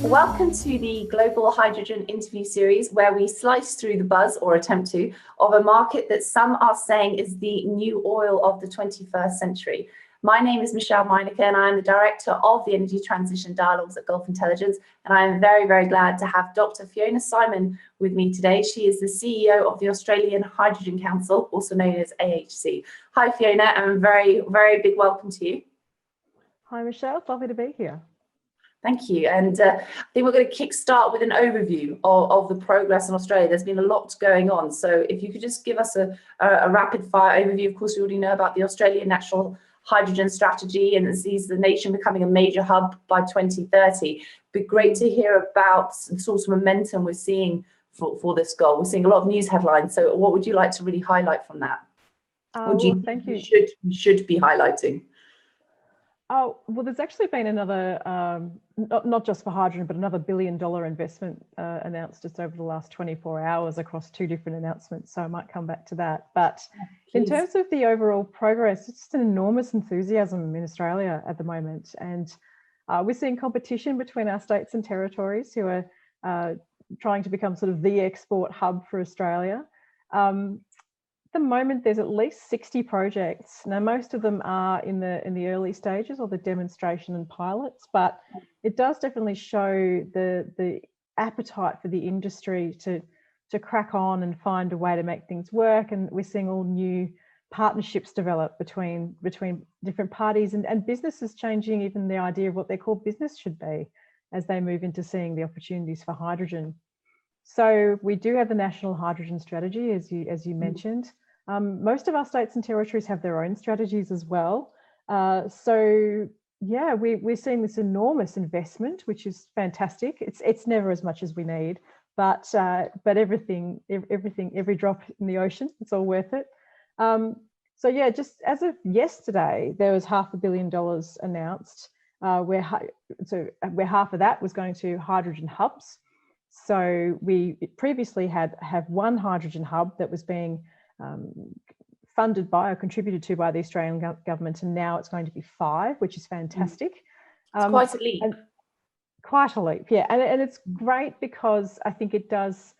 Welcome to the Global Hydrogen interview series, where we slice through the buzz, or attempt to, of a market that some are saying is the new oil of the 21st century. My name is 𝗔𝗨𝗦𝗧𝗥𝗢𝗡, and I am the Director of the Energy Transition Dialogues at Gulf Intelligence, and I am very, very glad to have Dr. Fiona Simon with me today. She is the CEO of the Australian Hydrogen Council, also known as AHC. Hi Fiona, and a very, very big welcome to you. Hi Michelle, it's lovely to be here. Thank you. And I think we're going to kickstart with an overview of the progress in Australia. There's been a lot going on. So if you could just give us a rapid fire overview. Of course, we already know about the Australian National Hydrogen Strategy, and it sees the nation becoming a major hub by 2030. It'd be great to hear about the sort of momentum we're seeing for this goal. We're seeing a lot of news headlines. So what would you like to really highlight from that? What do you think we should be highlighting? Oh, well, there's actually been another, not just for hydrogen, but another $1 billion investment announced just over the last 24 hours across 2 different announcements. So I might come back to that. But in terms of the overall progress, it's just an enormous enthusiasm in Australia at the moment. And we're seeing competition between our states and territories who are trying to become sort of the export hub for Australia. At the moment, there's at least 60 projects. Now, most of them are in the early stages or the demonstration and pilots, but it does definitely show the appetite for the industry to crack on and find a way to make things work. And we're seeing all new partnerships develop between different parties and businesses changing even the idea of what their core business should be as they move into seeing the opportunities for hydrogen. So we do have the National Hydrogen Strategy, as you mentioned. Most of our states and territories have their own strategies as well. So yeah, we're seeing this enormous investment, which is fantastic. It's never as much as we need, but every drop in the ocean, it's all worth it. So yeah, just as of yesterday, there was $500 million announced, where half of that was going to hydrogen hubs. So we previously have one hydrogen hub that was being funded by or contributed to by the Australian government, and now it's going to be 5, which is fantastic. It's quite a leap. Quite a leap, yeah. And it's great because I think it does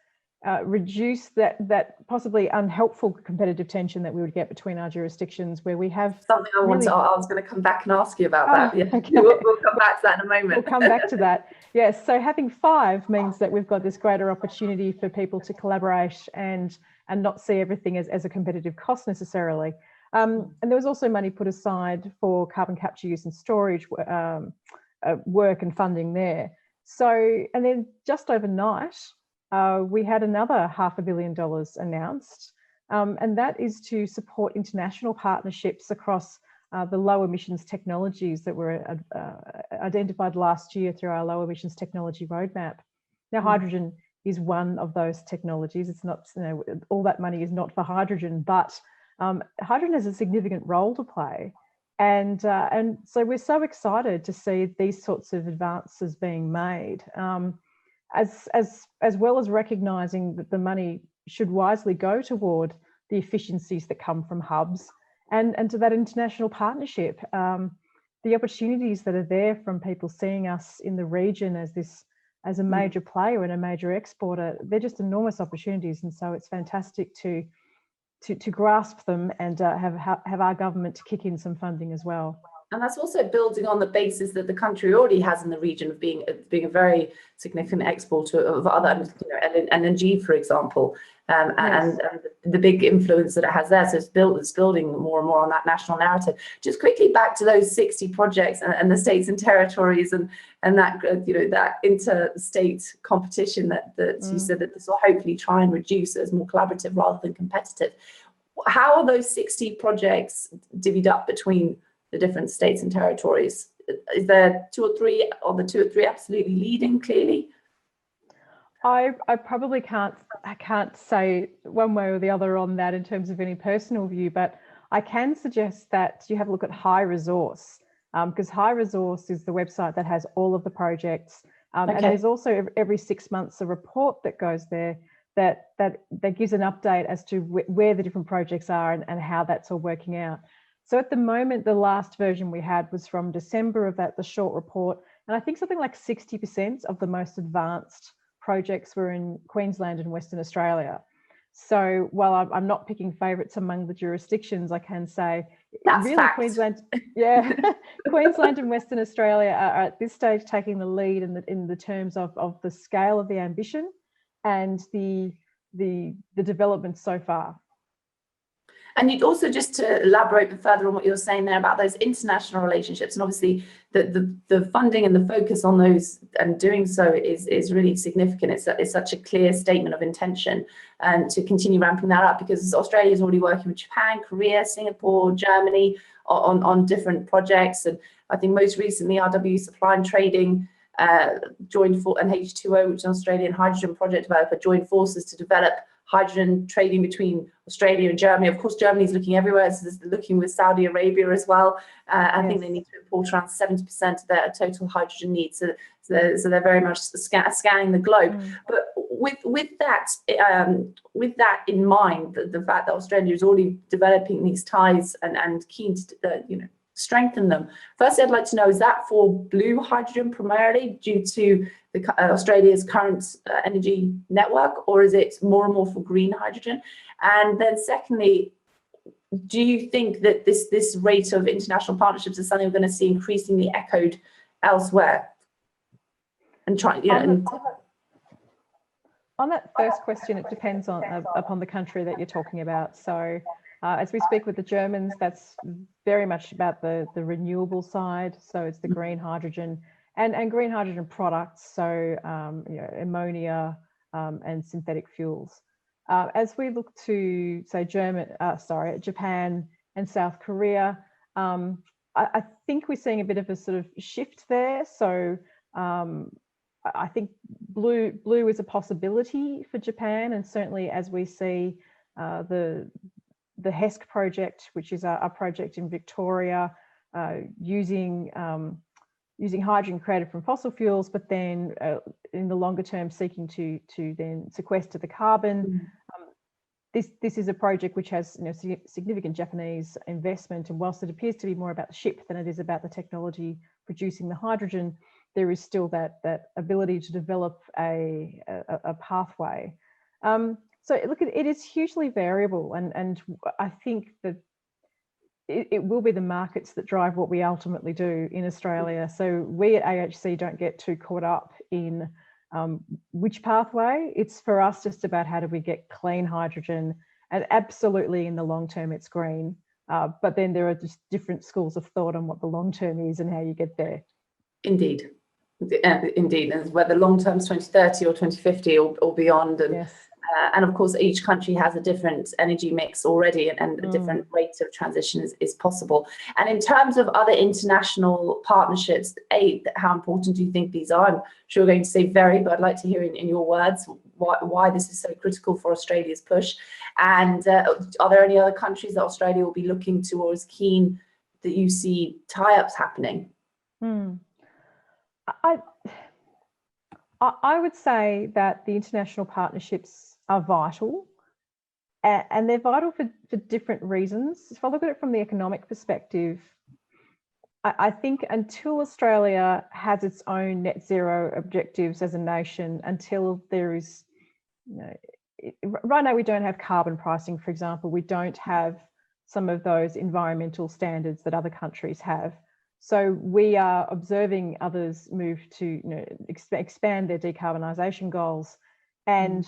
reduce that possibly unhelpful competitive tension that we would get between our jurisdictions, where we have something I was going to come back and ask you about that. Yeah. Okay. We'll come back to that in a moment. We'll come back to that. Yes. So having 5 means that we've got this greater opportunity for people to collaborate and not see everything as a competitive cost necessarily. And there was also money put aside for carbon capture, use and storage work and funding there. So, and then just overnight, we had another $500 million announced, and that is to support international partnerships across the low emissions technologies that were identified last year through our low emissions technology roadmap. Now, hydrogen is one of those technologies. It's not, all that money is not for hydrogen, but hydrogen has a significant role to play. And so we're so excited to see these sorts of advances being made. As well as recognising that the money should wisely go toward the efficiencies that come from hubs and to that international partnership. The opportunities that are there from people seeing us in the region as a major player and a major exporter, they're just enormous opportunities. And so it's fantastic to grasp them and have our government to kick in some funding as well. And that's also building on the basis that the country already has in the region of being a very significant exporter of other, LNG, for example, yes. and the big influence that it has there. So it's building more and more on that national narrative. Just quickly back to those 60 projects and the states and territories and that that interstate competition that you said that this will hopefully try and reduce as more collaborative rather than competitive. How are those 60 projects divvied up between the different states and territories? Is there 2 or 3, or the 2 or 3 absolutely leading clearly? I probably can't say one way or the other on that in terms of any personal view, but I can suggest that you have a look at High Resource, because High Resource is the website that has all of the projects, and there's also every 6 months a report that goes there that gives an update as to where the different projects are and how that's all working out. So at the moment, the last version we had was from December of that, the short report. And I think something like 60% of the most advanced projects were in Queensland and Western Australia. So while I'm not picking favourites among the jurisdictions, I can say that's really fact. Queensland, yeah, Queensland and Western Australia are at this stage taking the lead in the terms of the scale of the ambition and the development so far. And you'd also, just to elaborate further on what you're saying there about those international relationships, and obviously the funding and the focus on those and doing so is really significant. It's such a clear statement of intention to continue ramping that up, because Australia is already working with Japan, Korea, Singapore, Germany on different projects. And I think most recently RW Supply and Trading joined and H2O, which is an Australian hydrogen project developer, joined forces to develop hydrogen trading between Australia and Germany. Of course, Germany's looking everywhere, so they're looking with Saudi Arabia as well. I think they need to import around 70% of their total hydrogen needs. So they're very much scanning the globe. But with that in mind, the fact that Australia is already developing these ties and keen to strengthen them. Firstly, I'd like to know, is that for blue hydrogen primarily due to Australia's current energy network, or is it more and more for green hydrogen? And then secondly, do you think that this rate of international partnerships is something we're going to see increasingly echoed elsewhere? And on that first question, it depends upon the country that you're talking about. So as we speak with the Germans, that's very much about the renewable side. So it's the green hydrogen and green hydrogen products, so ammonia and synthetic fuels. As we look to, say, Japan and South Korea, I think we're seeing a bit of a sort of shift there. So I think blue is a possibility for Japan, and certainly as we see the HESC project, which is a project in Victoria, using hydrogen created from fossil fuels, but then in the longer term seeking to then sequester the carbon. This is a project which has significant Japanese investment, and whilst it appears to be more about the ship than it is about the technology producing the hydrogen, there is still that ability to develop a pathway. So look, it is hugely variable, and I think that it will be the markets that drive what we ultimately do in Australia. So we at AHC don't get too caught up in which pathway. It's for us just about how do we get clean hydrogen, and absolutely in the long term it's green. But then there are just different schools of thought on what the long term is and how you get there. Indeed. Indeed, and whether long term is 2030 or 2050 or beyond, and yes. And of course each country has a different energy mix already, and a different rate of transition is possible. And in terms of other international partnerships, how important do you think these are? I'm sure you're going to say very, but I'd like to hear in your words why this is so critical for Australia's push. And are there any other countries that Australia will be looking to, or is keen that you see tie-ups happening? I would say that the international partnerships are vital, and they're vital for different reasons. If I look at it from the economic perspective, I think until Australia has its own net zero objectives as a nation, until there is, right now we don't have carbon pricing, for example, we don't have some of those environmental standards that other countries have. So we are observing others move to expand their decarbonisation goals, and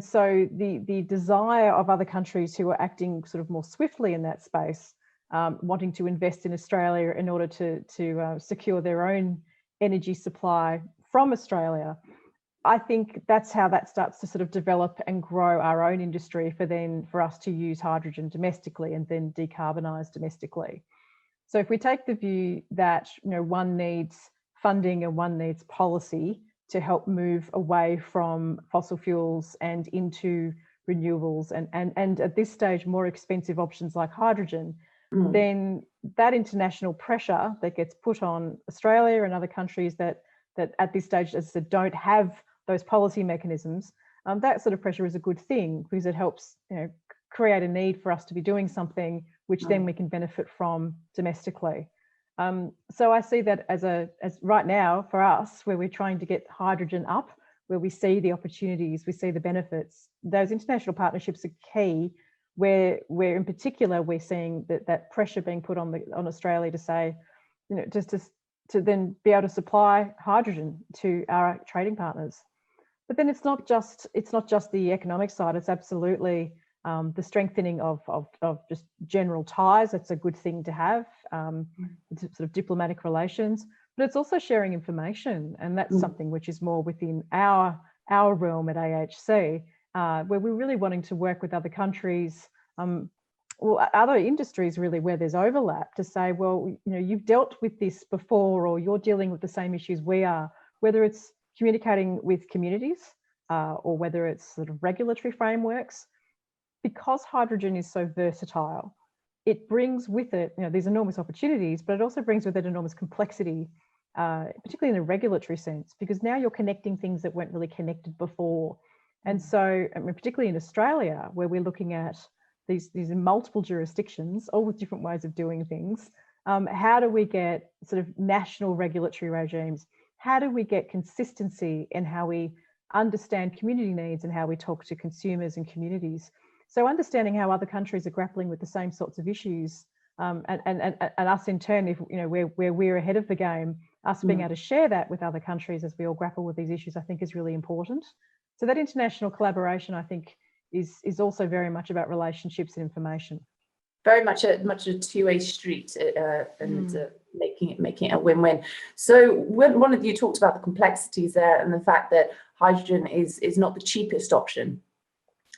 so the desire of other countries who are acting sort of more swiftly in that space, wanting to invest in Australia in order to secure their own energy supply from Australia, I think that's how that starts to sort of develop and grow our own industry for us to use hydrogen domestically and then decarbonise domestically. So if we take the view that one needs funding and one needs policy to help move away from fossil fuels and into renewables and at this stage more expensive options like hydrogen, then that international pressure that gets put on Australia and other countries that at this stage, as I said, don't have those policy mechanisms, that sort of pressure is a good thing, because it helps create a need for us to be doing something which then we can benefit from domestically. So I see that as right now for us, where we're trying to get hydrogen up, where we see the opportunities, we see the benefits. Those international partnerships are key, where in particular we're seeing that pressure being put on Australia to say, you know, just to then be able to supply hydrogen to our trading partners. But then it's not just the economic side. It's absolutely the strengthening of just general ties. That's a good thing to have, sort of diplomatic relations. But it's also sharing information, and that's something which is more within our realm at AHC, where we're really wanting to work with other countries, or other industries really, where there's overlap, to say, well, you know, you've dealt with this before, or you're dealing with the same issues we are, whether it's communicating with communities or whether it's sort of regulatory frameworks. Because hydrogen is so versatile, it brings with it, you know, these enormous opportunities, but it also brings with it enormous complexity, particularly in a regulatory sense, because now you're connecting things that weren't really connected before. And so, I mean, particularly in Australia, where we're looking at these multiple jurisdictions, all with different ways of doing things, how do we get sort of national regulatory regimes? How do we get consistency in how we understand community needs and how we talk to consumers and communities? So understanding how other countries are grappling with the same sorts of issues, and us in turn, if you know where we're ahead of the game, us being able to share that with other countries as we all grapple with these issues, I think is really important. So that international collaboration, I think, is also very much about relationships and information. Very much a two-way street, and making it a win-win. So when one of you talked about the complexities there and the fact that hydrogen is not the cheapest option.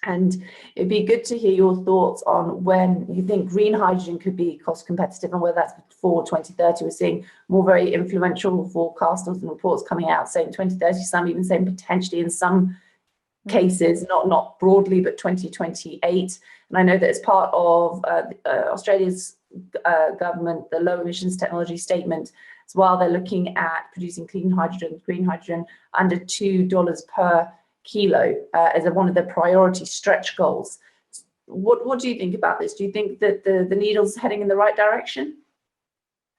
And it'd be good to hear your thoughts on when you think green hydrogen could be cost competitive, and whether that's before 2030. We're seeing more very influential forecasters and reports coming out saying 2030, some even saying potentially in some cases, not broadly, but 2028. And I know that as part of Australia's government, the low emissions technology statement, as well, they're looking at producing clean hydrogen, green hydrogen, under $2 per kilo as one of their priority stretch goals. What do you think about this? Do you think that the needle's heading in the right direction?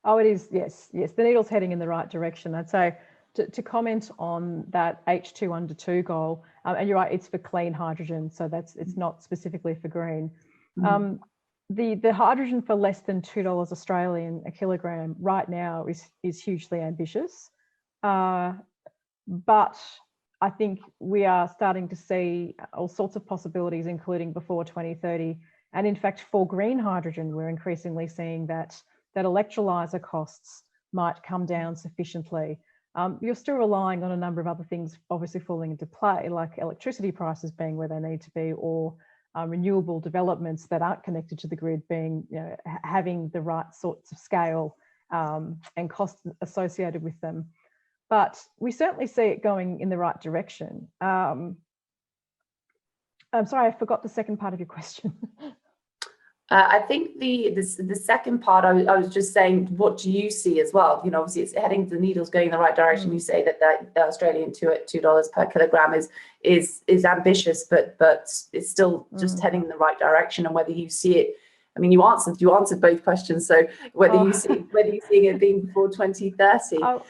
Oh, it is. Yes, the needle's heading in the right direction. I'd say to comment on that H2 under 2 goal, and you're right, it's for clean hydrogen, so it's not specifically for green. The hydrogen for less than $2 Australian a kilogram right now is hugely ambitious, but I think we are starting to see all sorts of possibilities, including before 2030. And in fact, for green hydrogen, we're increasingly seeing that electrolyser costs might come down sufficiently. You're still relying on a number of other things obviously falling into play, like electricity prices being where they need to be, or renewable developments that aren't connected to the grid being, you know, having the right sorts of scale and costs associated with them. But we certainly see it going in the right direction. I'm sorry, I forgot the second part of your question. I think the second part, I was just saying, what do you see as well? You know, obviously it's heading, the needle's going in the right direction. You say that the Australian $2 per kilogram is ambitious, but it's still just heading in the right direction. And whether you see it, I mean, you answered both questions. So whether you see it being before 2030. I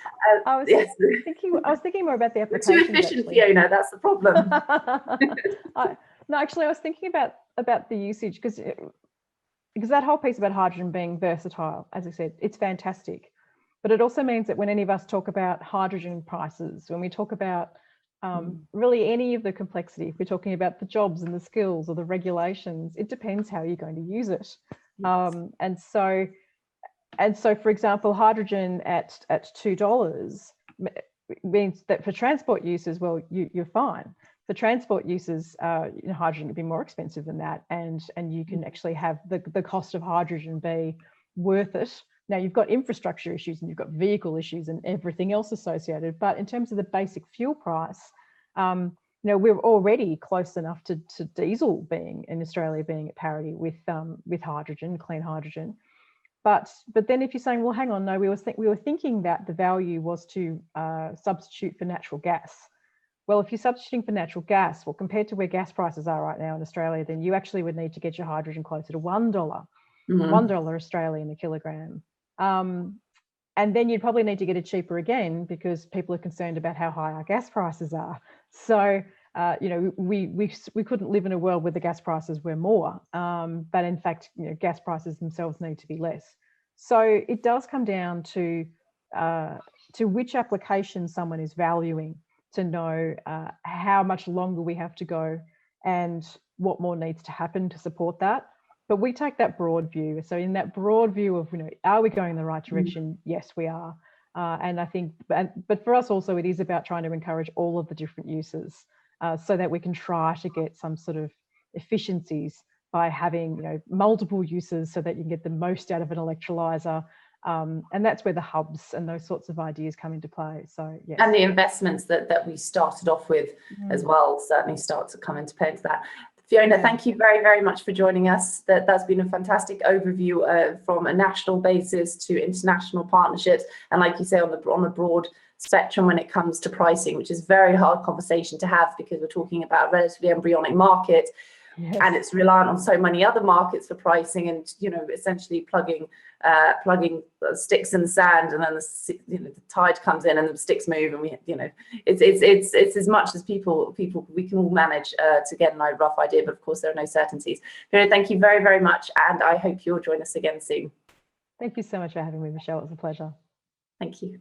was thinking more about the applications. Too efficient, actually. Fiona, that's the problem. No, actually, I was thinking about the usage, because that whole piece about hydrogen being versatile, as I said, it's fantastic. But it also means that when any of us talk about hydrogen prices, when we talk about really any of the complexity, if we're talking about the jobs and the skills or the regulations, it depends how you're going to use it. Yes. And so, for example, hydrogen at $2 means that for transport uses, well, you're fine. For transport uses, hydrogen can be more expensive than that, and you can actually have the cost of hydrogen be worth it. Now, you've got infrastructure issues and you've got vehicle issues and everything else associated, but in terms of the basic fuel price, we're already close enough to diesel being in Australia being at parity with hydrogen, clean hydrogen. But then if you're saying, well, hang on, no, we were thinking that the value was to substitute for natural gas. Well, if you're substituting for natural gas, well, compared to where gas prices are right now in Australia, then you actually would need to get your hydrogen closer to $1, $1 Australian a kilogram. And then you'd probably need to get it cheaper again because people are concerned about how high our gas prices are. So, you know, we couldn't live in a world where the gas prices were more, but in fact, you know, gas prices themselves need to be less. So it does come down to which application someone is valuing to know how much longer we have to go and what more needs to happen to support that. But we take that broad view. So in that broad view of, you know, are we going in the right direction? Yes, we are. And I think, but for us also, it is about trying to encourage all of the different uses so that we can try to get some sort of efficiencies by having, you know, multiple uses so that you can get the most out of an electrolyzer. And that's where the hubs and those sorts of ideas come into play. So yes. And the investments that we started off with as well certainly start to come into play into that. Fiona, thank you very, very much for joining us. That's been a fantastic overview from a national basis to international partnerships. And like you say, on the broad spectrum when it comes to pricing, which is a very hard conversation to have because we're talking about a relatively embryonic market. Yes. And it's reliant on so many other markets for pricing, and you know, essentially plugging sticks in the sand, and then the tide comes in and the sticks move, and we, you know, it's as much as people we can all manage to get a rough idea, but of course there are no certainties. Fiona, thank you very, very much, and I hope you'll join us again soon. Thank you so much for having me, Michelle. It was a pleasure. Thank you.